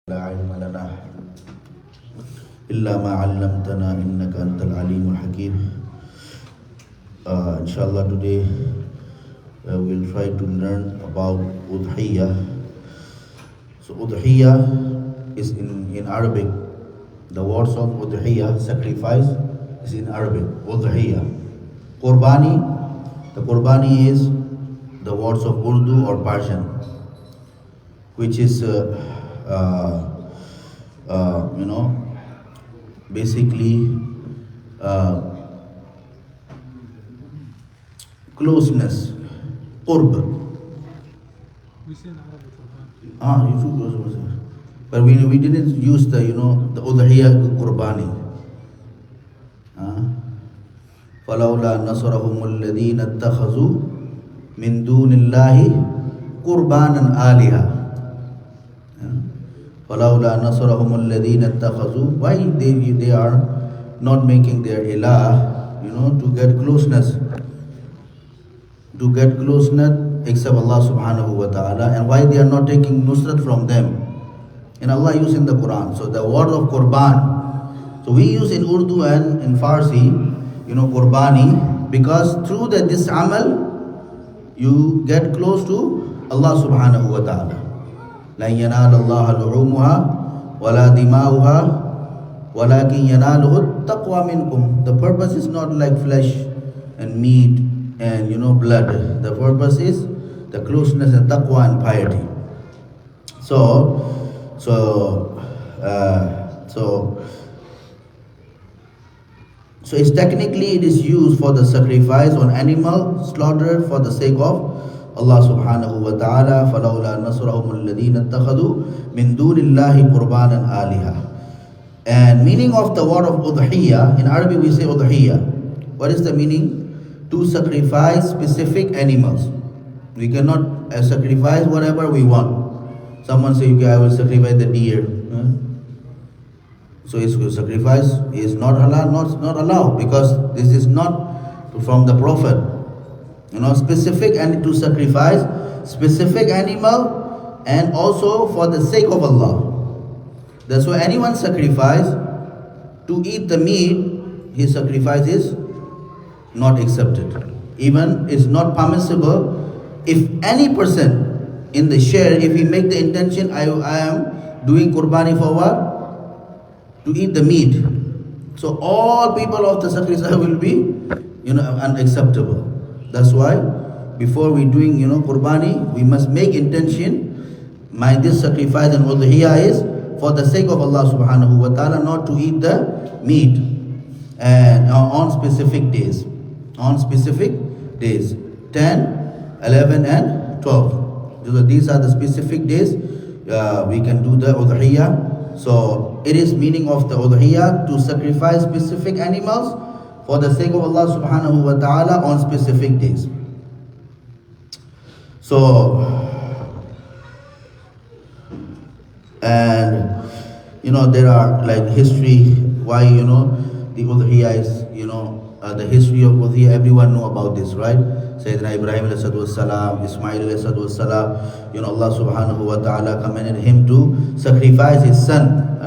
لا علم لنا إلا ما علمتنا إنك أنت العليم الحكيم. Inshallah, today we'll try to learn about udhiyah. So udhiyah is in Arabic. The words of udhiyah, sacrifice, is in Arabic. Udhiyah. Qurbanee, the Qurbanee is the words of Urdu or Persian, which is basically closeness, qurb. We say in Arabic Qurban. You should also say. But we didn't use the the udhiyah Qurbanee. فَلَوْلَا نَصَرَهُمُ الَّذِينَ اتَّخَذُوا مِن دُونِ اللَّهِ قُرْبَانًا آلِهَةً. فَلَوْلَا نَصَرَهُمُ الَّذِينَ اتَّخَذُوا. Why they are not making their ilah, to get closeness, except Allah subhanahu wa ta'ala, and why they are not taking nusrat from them. And Allah used in the Quran. So the word of Qurban, so we use in Urdu and in Farsi, Qurbanee, because through this amal, you get close to Allah subhanahu wa ta'ala. لَن يَنَالَ اللَّهَ لُحُومُهَا وَلَا دِمَاؤُهَا وَلَكِنْ يَنَالُهُ التَّقْوَى مِنْكُمْ. The purpose is not like flesh and meat and blood. The purpose is the closeness and taqwa and piety. So it's technically, it is used for the sacrifice on animal slaughtered for the sake of Allah subhanahu wa ta'ala. فَلَوْلَا نَصْرَهُمُ الَّذِينَ اتَّخَذُوا مِن دُونِ اللَّهِ قُرْبَانًا آلِهَةً. And meaning of the word of udhiyah, in Arabic we say udhiyah. What is the meaning? To sacrifice specific animals. We cannot sacrifice whatever we want. Someone say, okay, I will sacrifice the deer. So his sacrifice is not allowed, because this is not from the Prophet. Specific, and to sacrifice specific animal, and also for the sake of Allah. That's why anyone sacrifice to eat the meat, his sacrifice is not accepted. Even it's not permissible if any person in the share, if he make the intention, I am doing Qurbanee for what? To eat the meat. So all people of the sacrifice will be unacceptable. That's why before we doing Qurbanee, we must make intention. This sacrifice and udhiyah is for the sake of Allah subhanahu wa ta'ala, not to eat the meat, and on specific days. 10, 11 and 12. So these are the specific days we can do the udhiyah. So it is meaning of the udhiyah to sacrifice specific animals for the sake of Allah subhanahu wa ta'ala on specific days. So, and there are like history why the udhiyah is the history of udhiyah. Everyone know about this, right? Sayyidina Ibrahim alayhi salatu wassalam, Ismail alayhi salatu wassalam, Allah subhanahu wa ta'ala commanded him to sacrifice his son,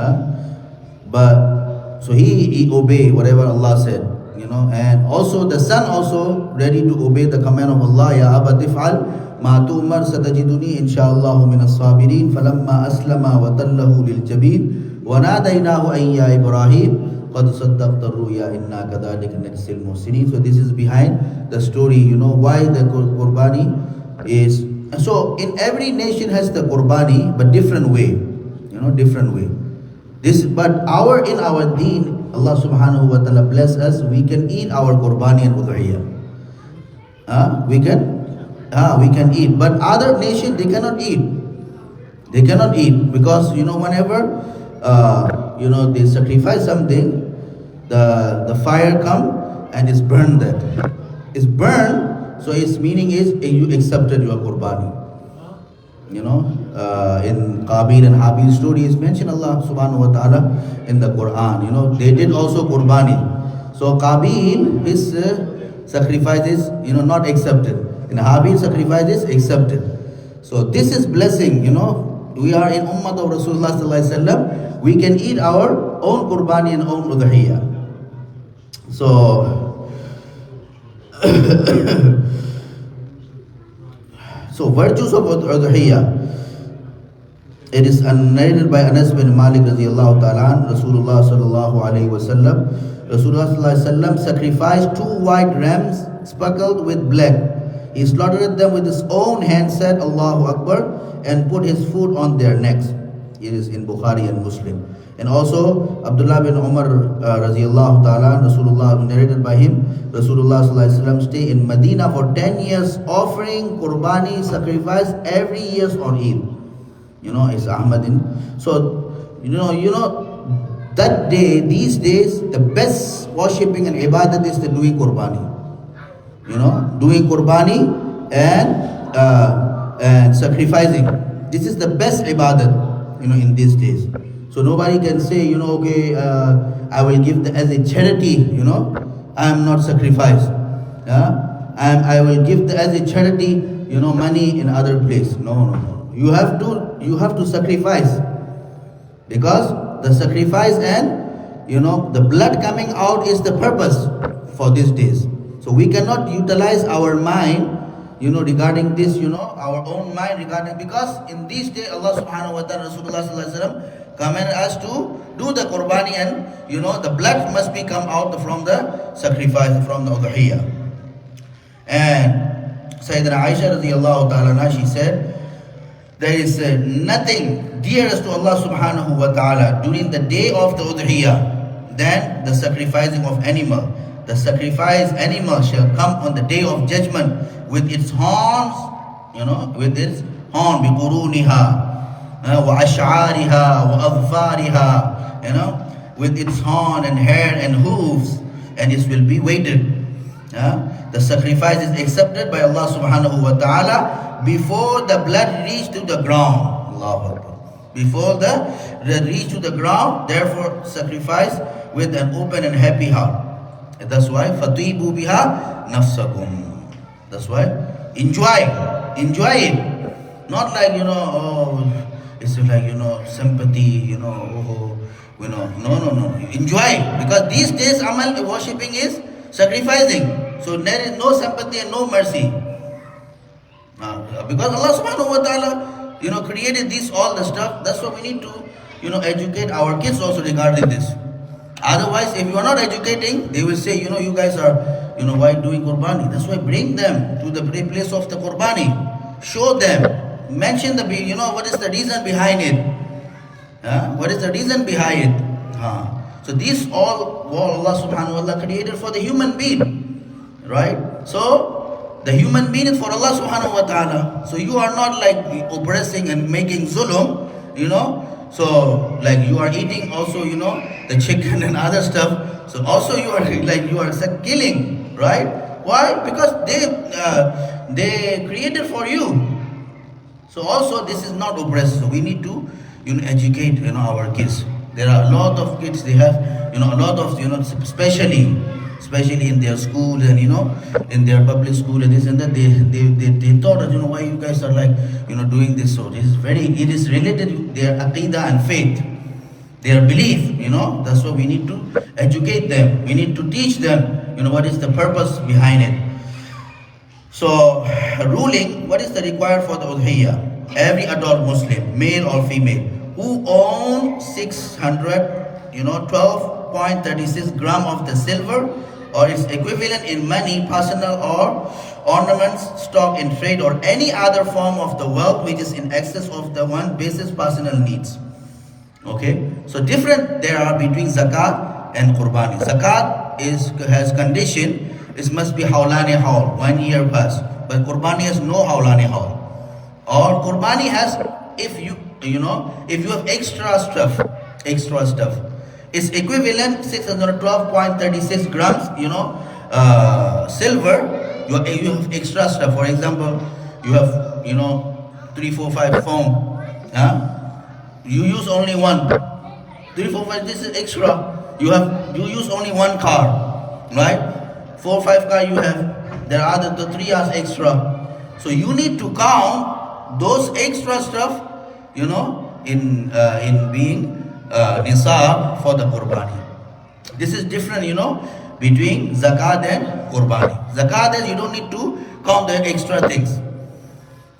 but so he obeyed whatever Allah said. And also the son also ready to obey the command of Allah. Ya Aba tif'al ma tu'mar satajiduni insha'Allahu minas sabirin. Falamma aslama wa tallahu lil jabin wa nadaynahu an ya Ibrahim qad saddaqta ar-ruya inna kadhalika najzil muhsinin. So this is behind the story, why the Qurbanee is. So in every nation has the Qurbanee, but different way, different way. But in our deen, Allah subhanahu wa ta'ala bless us, we can eat our Qurbanee and udhiyah. We can eat. But other nations, they cannot eat. They cannot eat because, whenever, they sacrifice something, the fire come and it's burned that. It's burned, so its meaning is you accepted your Qurbanee. In Qabil and Habil story is mentioned Allah subhanahu wa ta'ala in the Quran. They did also Qurbanee. So Qabil, his sacrifice is not accepted. And Habil sacrifice is accepted. So this is blessing, we are in Ummah of Rasulullah sallallahu alaihi wasallam, we can eat our own Qurbanee and own udhiyah. So, so virtues of udhiyah. It is narrated by Anas bin Malik radiyallahu ta'ala, Rasulullah sallallahu alaihi wasallam. Rasulullah sallallahu alaihi wasallam sacrificed 2 white rams speckled with black. He slaughtered them with his own hand, said Allahu Akbar, and put his foot on their necks. It is in Bukhari and Muslim. And also Abdullah bin Umar radiyallahu ta'ala, Rasulullah, narrated by him, Rasulullah sallallahu alaihi wasallam stay in Medina for 10 years offering Qurbanee sacrifice every year on Eid. It's Ahmadin. So, that day, these days, the best worshipping and ibadat is the doing Qurbanee. Doing Qurbanee and sacrificing. This is the best ibadat, in these days. So nobody can say, okay, I will give as a charity, I am not sacrificed. I will give as a charity, money in other place. No. You have to sacrifice, because the sacrifice and the blood coming out is the purpose for these days. So we cannot utilize our mind regarding this, our own mind regarding, because in these days Allah subhanahu wa ta'ala, Rasulullah sallallahu alaihi wasallam commanded us to do the Qurbanee, and the blood must be come out from the sacrifice, from the udhiyah. And Sayyidina Aisha radiyallahu ta'ala, she said, there is nothing dearest to Allah subhanahu wa ta'ala during the day of the udhiyah than the sacrificing of animal. The sacrificed animal shall come on the day of judgment with its horns, with its horn, biquruniha, wa ash'ariha, wa adfariha, with its horn and hair and hooves, and it will be weighted. The sacrifice is accepted by Allah subhanahu wa ta'ala before the blood reach to the ground. Allahu Akbar. Before the reach to the ground, therefore sacrifice with an open and happy heart. And that's why fatibu biha nafsakum. That's why enjoy it. Not like it's like sympathy, no. Enjoy, because these days amal worshipping is sacrificing. So there is no sympathy and no mercy. Because Allah subhanahu wa ta'ala, created this, all the stuff. That's why we need to, educate our kids also regarding this. Otherwise, if you are not educating, they will say, you guys are, why doing Qurbanee? That's why bring them to the place of the Qurbanee. Show them. Mention what is the reason behind it. What is the reason behind it? So this all Allah subhanahu wa ta'ala created for the human being. Right? So, the human being is for Allah subhanahu wa ta'ala. So you are not like oppressing and making zulm, So like you are eating also, the chicken and other stuff. So also you are killing, right? Why? Because they created for you. So also this is not oppressed. So we need to educate our kids. There are a lot of kids, they have a lot of especially in their schools and in their public school and this and that, they thought that why you guys are like doing this. So it is related to their aqidah and faith, their belief. That's why we need to educate them. We need to teach them what is the purpose behind it. So ruling, what is the required for the udhiyah? Every adult Muslim, male or female, who own 12.36 gram of the silver or its equivalent in money, personal or ornaments, stock in trade, or any other form of the wealth which is in excess of the one basis personal needs. Okay, so different there are between zakat and Qurbanee. Zakat has condition, it must be hawlani hawl, 1 year plus, but Qurbanee has no hawlani hawl. Or Qurbanee has, if you have extra stuff, it's equivalent 612.36 grams, silver, you have extra stuff. For example, you have 3, 4, 5 phone, you use only one. 3, 4, 5, this is extra. You use only one car, right? 4, 5 car you have. There are the 3 are extra. So you need to count those extra stuff in being nisab for the Qurbanee. This is different, between zakat and Qurbanee. Zakat is you don't need to count the extra things.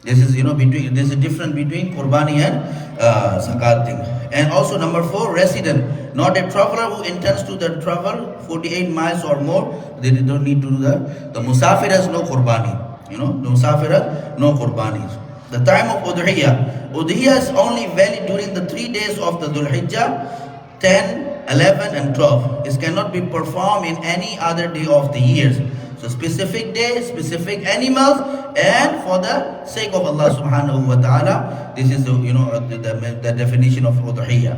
This is this is different between Qurbanee and zakat thing. And also number 4, resident, not a traveler who intends to travel 48 miles or more. They don't need to do the musafir has no Qurbanee. The musafir has no Qurbanee. The time of Udhiyah. Udhiyah is only valid during the 3 days of the Dhul Hijjah, 10, 11 and 12. It cannot be performed in any other day of the years. So specific day, specific animals, and for the sake of Allah subhanahu wa ta'ala, this is the definition of Udhiyah.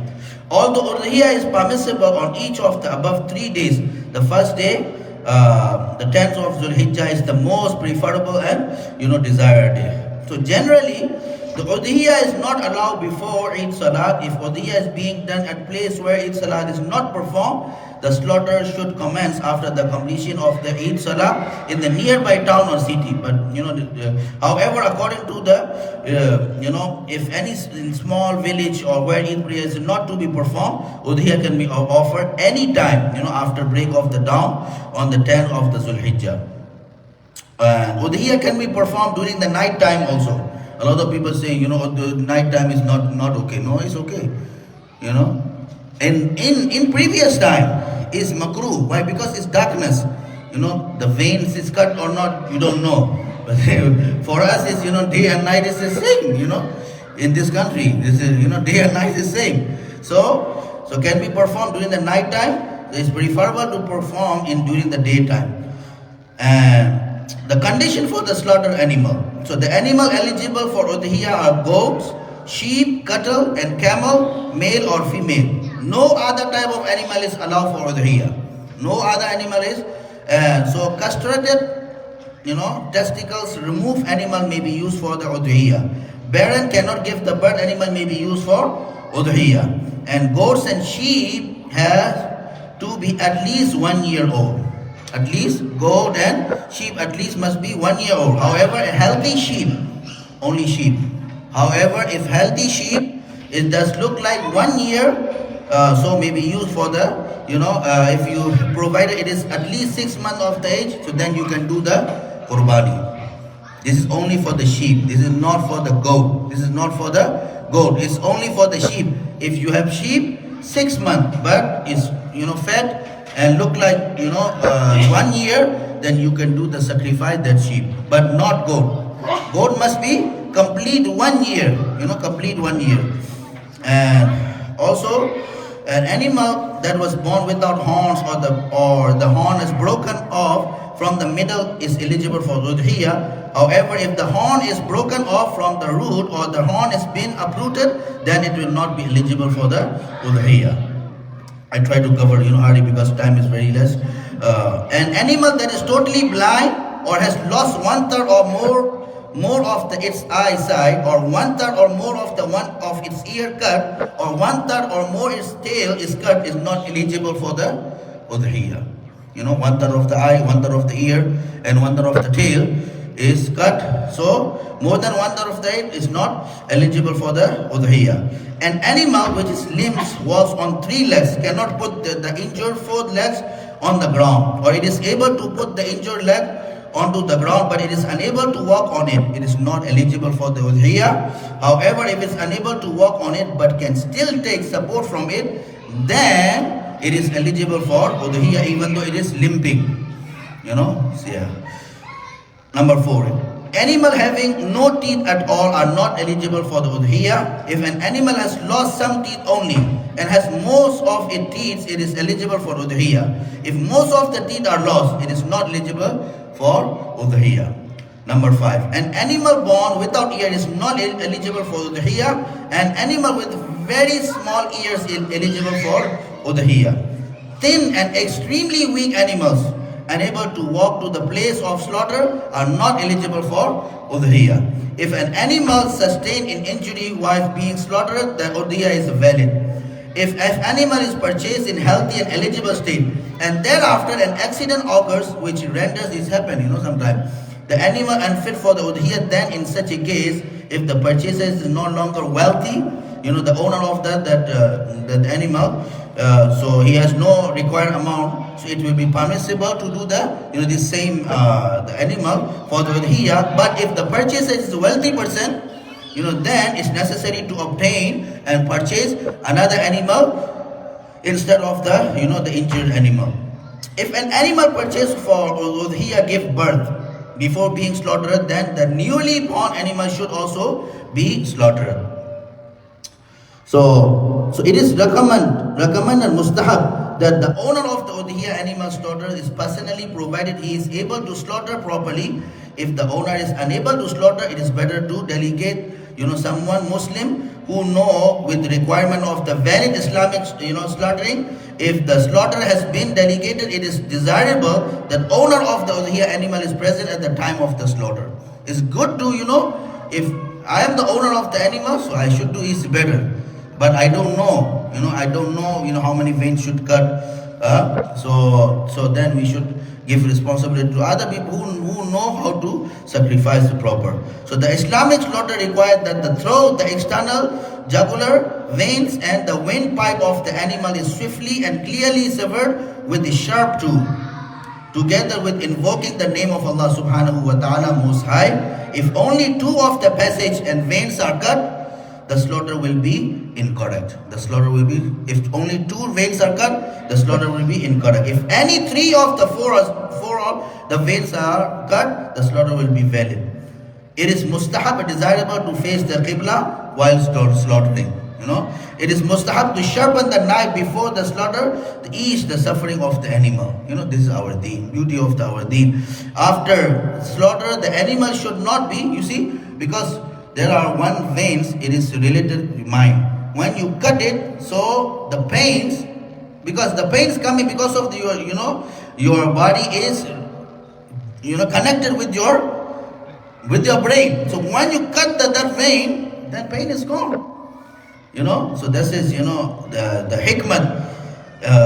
Although Udhiyah is permissible on each of the above 3 days, the first day, the 10th of Dhul Hijjah is the most preferable and desired day. So generally, the Udhiyah is not allowed before Eid Salat. If Udhiyah is being done at place where Eid Salat is not performed, the slaughter should commence after the completion of the Eid Salah in the nearby town or city. But however, according to the if any small village or where Eid prayer is not to be performed, Udhiyah can be offered any time after break of the dawn on the 10th of the Dhul Hijjah. Udhiyah can be performed during the night time also. A lot of people say, the night time is not okay. No, it's okay. And in previous time is makruh. Why? Because it's darkness. The veins is cut or not, you don't know. But for us, it's day and night is the same. In this country, this is day and night is the same. So can be performed during the night time. It's preferable to perform during the daytime. And the condition for the slaughter animal. So the animal eligible for Udhiyah are goats, sheep, cattle and camel, male or female. No other type of animal is allowed for Udhiyah. No other animal is. So castrated, testicles removed animal may be used for the Udhiyah. Barren cannot give the birth animal may be used for Udhiyah. And goats and sheep have to be at least 1 year old. At least goat and sheep at least must be 1 year old. However, a healthy sheep, only sheep. However, if healthy sheep, it does look like 1 year, so may be used for the, if you provided it is at least 6 months of the age, so then you can do the Qurbanee. This is only for the sheep. This is not for the goat. This is not for the goat. It's only for the sheep. If you have sheep, 6 months, but it's fed and look like 1 year, then you can do the sacrifice that sheep, but not goat. Goat must be complete 1 year, complete 1 year. And also an animal that was born without horns or the horn is broken off from the middle is eligible for Udhiyah. However, if the horn is broken off from the root or the horn has been uprooted, then it will not be eligible for the Udhiyah. I try to cover hardly because time is very less. An animal that is totally blind or has lost 1/3 or more of its eyesight, or 1/3 or more of its ear cut, or 1/3 or more its tail is cut, is not eligible for the Udhiyah. 1/3 of the eye, 1/3 of the ear, and 1/3 of the tail is cut. So more than 1/3 of the head is not eligible for the Udhiyah. An animal which its limbs walks on 3 legs cannot put the injured 4th legs on the ground, or it is able to put the injured leg onto the ground but it is unable to walk on it. It is not eligible for the Udhiyah. However, if it is unable to walk on it but can still take support from it, then it is eligible for Udhiyah even though it is limping. Number 4. Animal having no teeth at all are not eligible for the Udhiyah. If an animal has lost some teeth only and has most of its teeth, it is eligible for Udhiyah. If most of the teeth are lost, it is not eligible for Udhiyah. Number 5. An animal born without ear is not eligible for Udhiyah. An animal with very small ears is eligible for Udhiyah. Thin and extremely weak animals unable to walk to the place of slaughter are not eligible for Udhiyah. If an animal sustained an injury while being slaughtered, the Udhiyah is valid. If an animal is purchased in healthy and eligible state, and thereafter an accident occurs which renders this happen, sometimes the animal unfit for the Udhiyah, then in such a case if the purchaser is no longer wealthy, the owner of that animal, so he has no required amount, so it will be permissible to do the same the animal for the udhiyah. But if the purchaser is a wealthy person, then it's necessary to obtain and purchase another animal instead of the injured animal. If an animal purchased for udhiyah give birth before being slaughtered, then the newly born animal should also be slaughtered. So it is recommended mustahab that the owner of the udhiyah animal slaughtered is personally, provided he is able to slaughter properly. If the owner is unable to slaughter, it is better to delegate someone Muslim who know with requirement of the valid Islamic slaughtering. If the slaughter has been delegated, it is desirable that owner of the udhiyah animal is present at the time of the slaughter. It's good to if I am the owner of the animal, so I should do is better. But I don't know, I don't know, how many veins should cut. So then we should give responsibility to other people who know how to sacrifice the proper. So the Islamic slaughter required that the throat, the external jugular veins and the windpipe of the animal is swiftly and clearly severed with a sharp tool, together with invoking the name of Allah subhanahu wa ta'ala most high. If only two of the passage and veins are cut, the slaughter will be incorrect. The slaughter will be, if only two veins are cut, the slaughter will be incorrect. If any three of the four of the veins are cut, the slaughter will be valid. It is mustahab, desirable to face the qibla while slaughtering. It is mustahab to sharpen the knife before the slaughter to ease the suffering of the animal. This is our deen, beauty of our deen. After slaughter, the animal should not be, because there are one veins, it is related to mind. When you cut it, so the pains, because the pains coming because of your body is connected with your brain. So when you cut that vein, that pain is gone. So this is the hikmah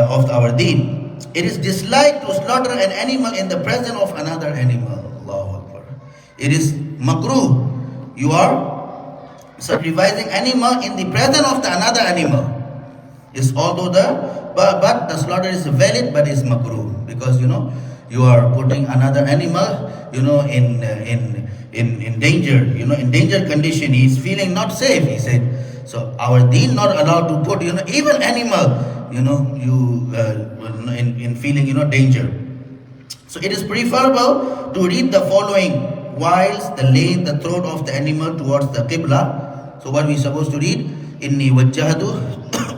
of our deen. It is disliked to slaughter an animal in the presence of another animal. Allahu Akbar. It is makruh. You are sacrificing animal in the presence of another animal. It's although but the slaughter is valid, but it's makruh, because you are putting another animal in danger, in danger condition. He is feeling not safe, he said. So our deen not allowed to put even animal in feeling danger. So it is preferable to read the following whilst laying the throat of the animal towards the qibla. So what we supposed to read? Inni wajjahtu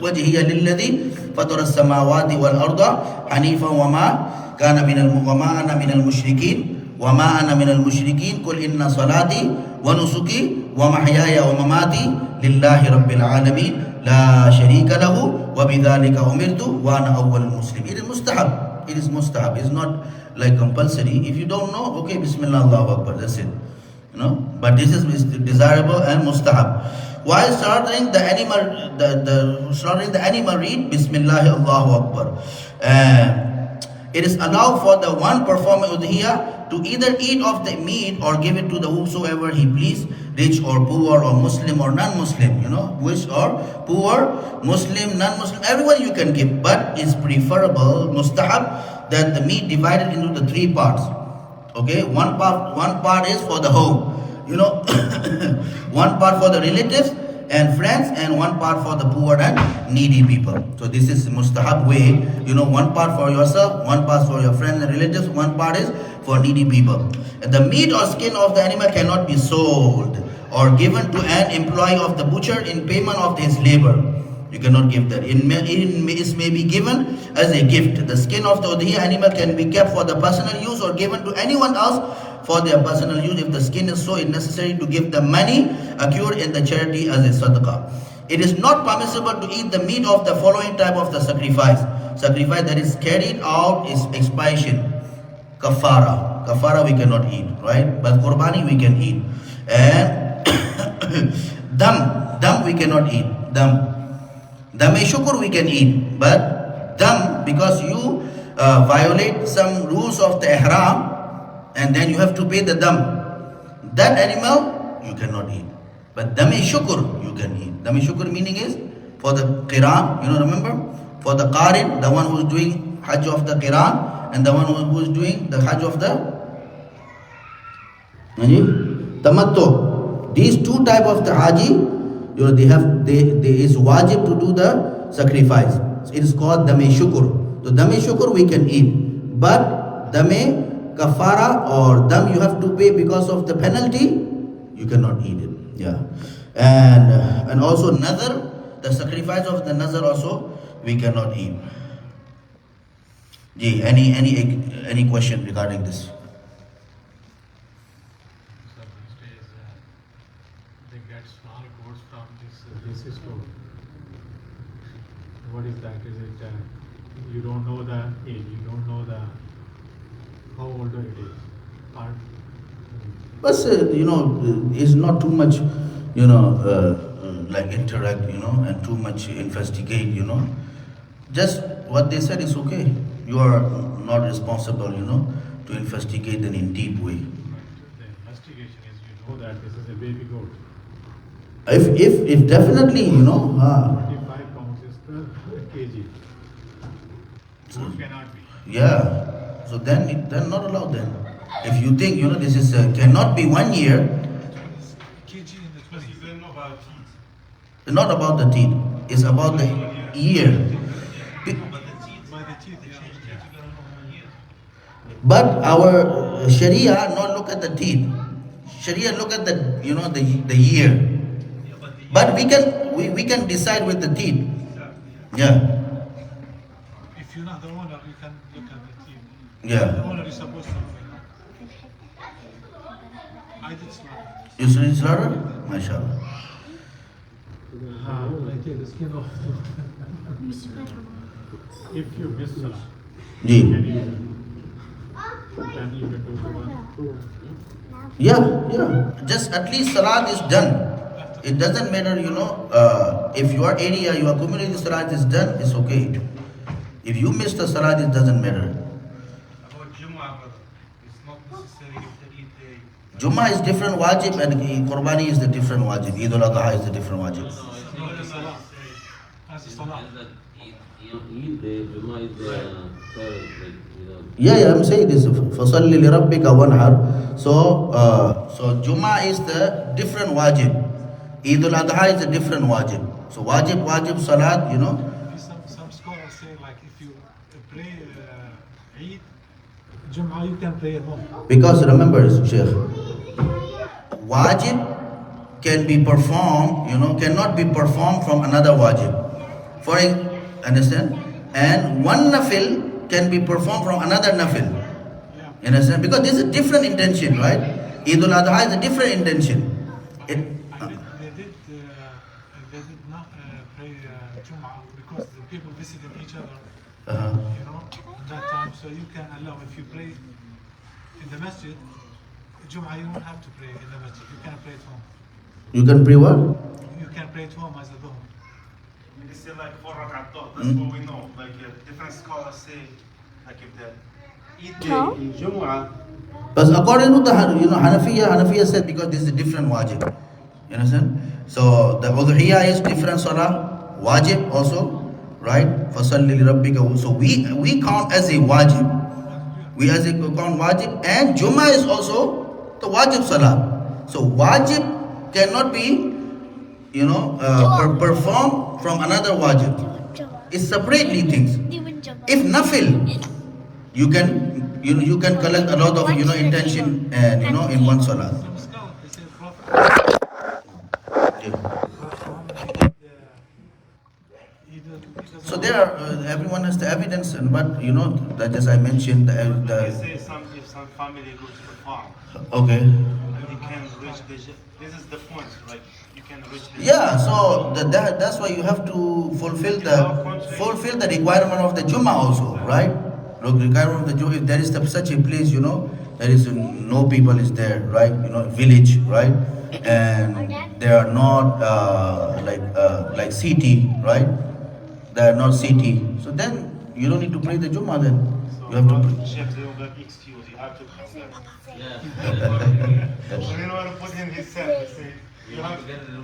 wajhiya lilladhi fatara as-samawati wal arda hanifan wa ma kana ana minal mushrikin wa ma ana minal mushrikin qul inna salati wa nusuki wa mahyaya wa mamati lillahi rabbil alamin la sharika lahu wa bidhalika umirtu wa ana awwalul muslimin. It is mustahab. It is mustahab. It's not like compulsory. If you don't know, okay, Bismillah, Allahu Akbar, that's it. But this is desirable and mustahab. While slaughtering the animal, read Bismillah, Allahu Akbar. It is allowed for the one performing udhiyah to either eat of the meat or give it to the whosoever he please, rich or poor or Muslim or non-Muslim, rich or poor, Muslim, non-Muslim, everyone you can give. But it's preferable, mustahab, that the meat divided into the three parts. Okay, one part is for the home, one part for the relatives and friends, and one part for the poor and needy people. So this is mustahab way, one part for yourself, one part for your friends and relatives, one part is for needy people. And the meat or skin of the animal cannot be sold or given to an employee of the butcher in payment of his labor. You cannot give that. It may be given as a gift. The skin of the udhiyah animal can be kept for the personal use or given to anyone else for their personal use. If the skin is so necessary to give the money accrued in the charity as a sadaqah. It is not permissible to eat the meat of the following type of the sacrifice. Sacrifice that is carried out is expiation. Kafara. Kafara we cannot eat, right? But Qurbanee we can eat. And dam we cannot eat. Dam-e shukur we can eat, but dam, because you violate some rules of the ihram, and then you have to pay the dam. That animal you cannot eat. But dami shukr you can eat. Dami shukr meaning is for the qiran, remember? For the qarin, the one who's doing hajj of the qiran, and the one who's doing the hajj of the tamattu. These two type of the haji, they is wajib to do the sacrifice. So it is called dami shukr. So dami shukr we can eat, but dami kafara or dam you have to pay because of the penalty, you cannot eat it. Yeah, and also nazar, the sacrifice of the nazar also we cannot eat. Ji, any question regarding this? So these days they get small goats from this store. What is that? Is it you don't know the age, you don't know the how old it is. Or, But it's not too much, like interact, and too much investigate, Just what they said is okay. You are not responsible, to investigate in deep way. the investigation is you know that this is a baby goat. If definitely, 45 pounds is 12 kg. Goat cannot be. yeah. So then not allowed then. If you think, this is cannot be 1 year, Kg in the 20s. You don't know about teeth. it's not about the teeth. It's about the year. By the teeth they change that. But our Sharia not look at the teeth. Sharia look at the the year. But we can decide with the teeth. Yeah. If you're not the owner, you can look at the teeth. Yeah. The owner is supposed to know. I did slaughter. You see slaughter? MashaAllah. I take the skin off. If you miss Salah, Ji. then you can do the one. Yeah. Just at least salat is done. It doesn't matter, if your area, your community salat is done, it's okay. If you miss the salat, it doesn't matter. About Jumu'ah, brother, it's not necessary if they eat the Jummah is different wajib and Qurbanee is the different wajib. Eid al-Adha is the different wajib. Not the Salah. As the Salah. Eid, Jummah is third, Yeah, I'm saying this. فَصَلِّ لِرَبِّكَ وَانْحَرْ. So Jummah is the different wajib. Eid al-Adha is a different wajib. So wajib, salat, Some scholars say like if you pray Eid, Jum'ah you can pray at home. Because remember, Sheikh, wajib can be performed, cannot be performed from another wajib. Understand? And one nafil can be performed from another nafil. Yeah. You understand? Because this is a different intention, right? Eid al-Adha is a different intention. They It, did not pray Jum'ah because the people visited each other, uh, at that time. So you can allow if you pray in the masjid, Jum'ah you don't have to pray in the masjid. You can pray at home. you can pray what? You can pray at home as a dhuhr. They say like 4 rakat. That's what we know. Like different scholars say, like if the Eid day in Jumu'ah, But according to the Hanafiya said because this is a different wajib. You understand? So the udhiyah is different salah, wajib also, right? فَصَلِّ لِرَبِّكَ. So we count as a wajib. We as a count wajib, and Jummah is also the wajib salah. So wajib cannot be, performed from another wajib. It's separately things. If nafil, you can collect a lot of intention and in one salah. Some scholars they say Prophet So there are everyone has the evidence, and but that as I mentioned they the say if some family goes to the farm, okay. and they can reach this is the point, like you can reach the Yeah, so that's why you have to fulfill the requirement of the Jummah also, right? The requirement of the Jummah. If there is such a place, there is no people is there, right? Village, right? And they are not like city, right? They are not city. So then you don't need to pray the Jummah. Then So you have to pray. Sheikh, they don't got excuse. You have to come there. Yeah. So you know what to put in his set. They say You have to get a